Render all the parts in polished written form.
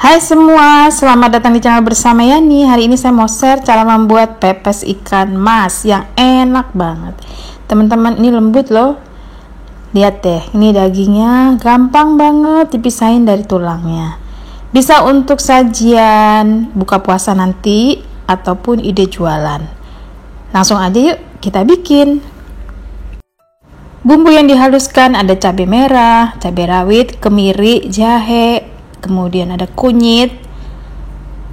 Hai semua, selamat datang di channel bersama Yani. Hari ini saya mau share cara membuat pepes ikan mas yang enak banget. Teman-teman, ini lembut loh. Lihat deh, ini dagingnya gampang banget dipisahin dari tulangnya. Bisa untuk sajian buka puasa nanti ataupun ide jualan. Langsung aja yuk kita bikin. Bumbu yang dihaluskan ada cabai merah, cabai rawit, kemiri, jahe, kemudian ada kunyit,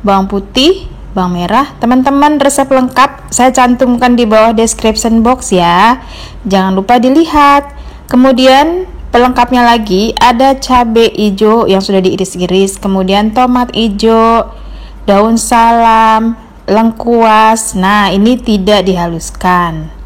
bawang putih, bawang merah. Teman-teman, resep lengkap saya cantumkan di bawah description box ya. Jangan lupa dilihat. Kemudian pelengkapnya lagi ada cabai hijau yang sudah diiris-iris, kemudian tomat hijau, daun salam, lengkuas. Nah, ini tidak dihaluskan.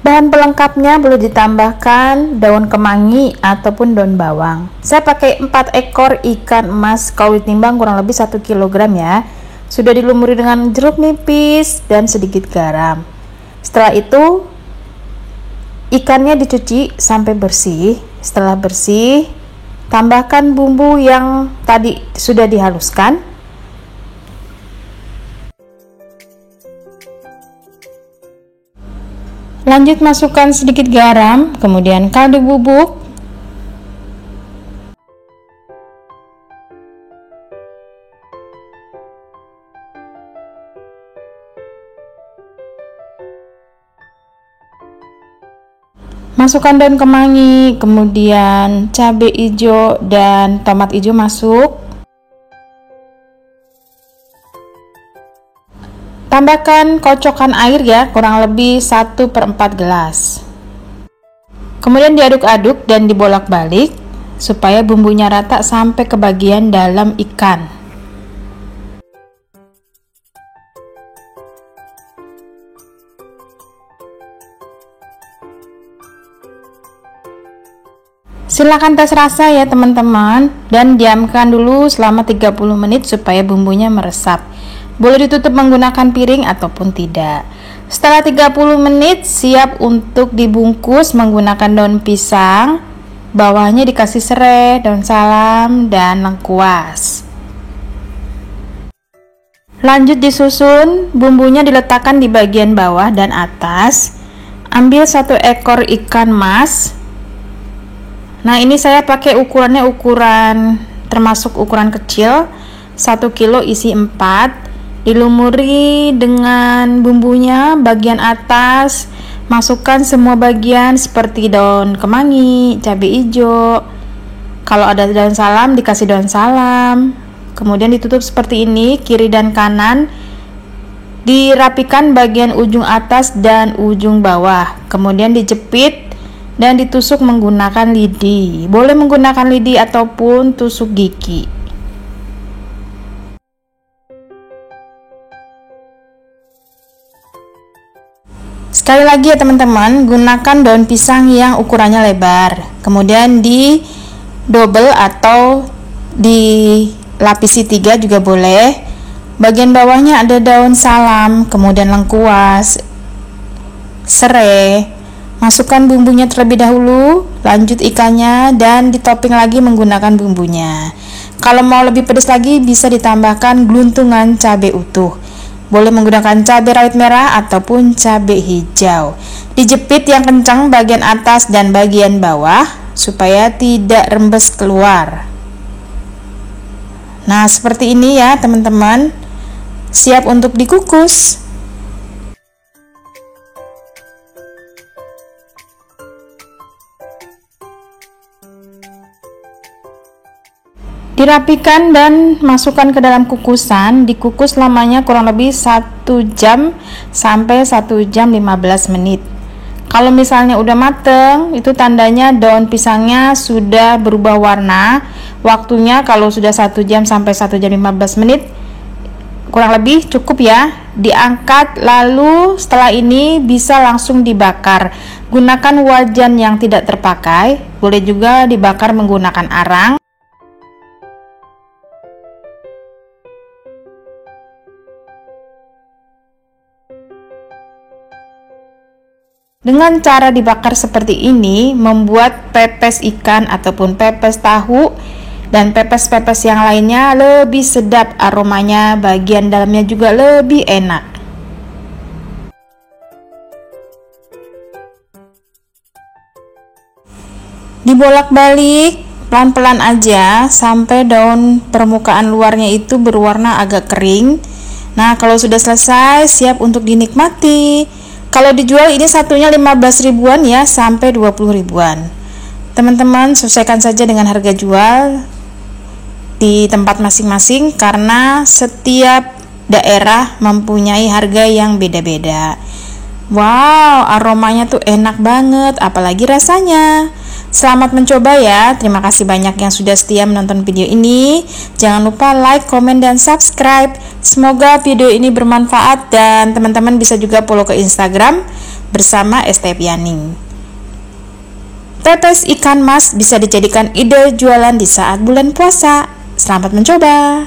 Bahan pelengkapnya boleh ditambahkan daun kemangi ataupun daun bawang. Saya pakai 4 ekor ikan emas kauli timbang kurang lebih 1 kg ya. Sudah dilumuri dengan jeruk nipis dan sedikit garam. Setelah itu ikannya dicuci sampai bersih. Setelah bersih, tambahkan bumbu yang tadi sudah dihaluskan. Lanjut masukkan sedikit garam, kemudian kaldu bubuk, masukkan daun kemangi, kemudian cabai hijau dan tomat hijau masuk. Tambahkan kocokan air ya, kurang lebih 1/4 gelas. Kemudian diaduk-aduk dan dibolak-balik supaya bumbunya rata sampai ke bagian dalam ikan. Silakan tes rasa ya teman-teman, dan diamkan dulu selama 30 menit supaya bumbunya meresap. Boleh ditutup menggunakan piring ataupun tidak. Setelah 30 menit siap untuk dibungkus menggunakan daun pisang. Bawahnya dikasih serai, daun salam, dan lengkuas. Lanjut disusun, bumbunya diletakkan di bagian bawah dan atas. Ambil 1 ekor ikan mas. Nah, ini saya pakai ukurannya ukuran termasuk ukuran kecil, 1 kilo isi 4. Dilumuri dengan bumbunya bagian atas, masukkan semua bagian seperti daun kemangi, cabai hijau. Kalau ada daun salam dikasih daun salam. Kemudian ditutup seperti ini, kiri dan kanan. Dirapikan bagian ujung atas dan ujung bawah. Kemudian dijepit dan ditusuk menggunakan lidi. Boleh menggunakan lidi ataupun tusuk gigi. Sekali lagi ya teman-teman, gunakan daun pisang yang ukurannya lebar. Kemudian di double atau dilapisi 3 juga boleh. Bagian bawahnya ada daun salam, kemudian lengkuas, serai. Masukkan bumbunya terlebih dahulu, lanjut ikannya, dan ditopping lagi menggunakan bumbunya. Kalau mau lebih pedas lagi bisa ditambahkan gluntungan cabai utuh. Boleh menggunakan cabai rawit merah ataupun cabai hijau. Dijepit yang kencang bagian atas dan bagian bawah supaya tidak rembes keluar. Nah, seperti ini ya teman-teman. Siap untuk dikukus. Dirapikan dan masukkan ke dalam kukusan. Dikukus lamanya kurang lebih 1 jam sampai 1 jam 15 menit. Kalau misalnya udah mateng, itu tandanya daun pisangnya sudah berubah warna. Waktunya kalau sudah 1 jam sampai 1 jam 15 menit kurang lebih cukup ya. Diangkat, lalu setelah ini bisa langsung dibakar. Gunakan wajan yang tidak terpakai. Boleh juga dibakar menggunakan arang. Dengan cara dibakar seperti ini, membuat pepes ikan ataupun pepes tahu Dan pepes-pepes yang lainnya lebih sedap aromanya, bagian dalamnya juga lebih enak. Dibolak-balik pelan-pelan aja sampai daun permukaan luarnya itu berwarna agak kering. Nah, kalau sudah selesai, siap untuk dinikmati. Kalau dijual ini satunya 15 ribuan ya, sampai 20 ribuan. Teman-teman sesuaikan saja dengan harga jual di tempat masing-masing karena setiap daerah mempunyai harga yang beda-beda. Wow, aromanya tuh enak banget, apalagi rasanya. Selamat mencoba ya. Terima kasih banyak yang sudah setia menonton video ini. Jangan lupa like, komen, dan subscribe. Semoga video ini bermanfaat dan teman-teman bisa juga follow ke Instagram bersama Estepianing. Pepes ikan mas bisa dijadikan ide jualan di saat bulan puasa. Selamat mencoba.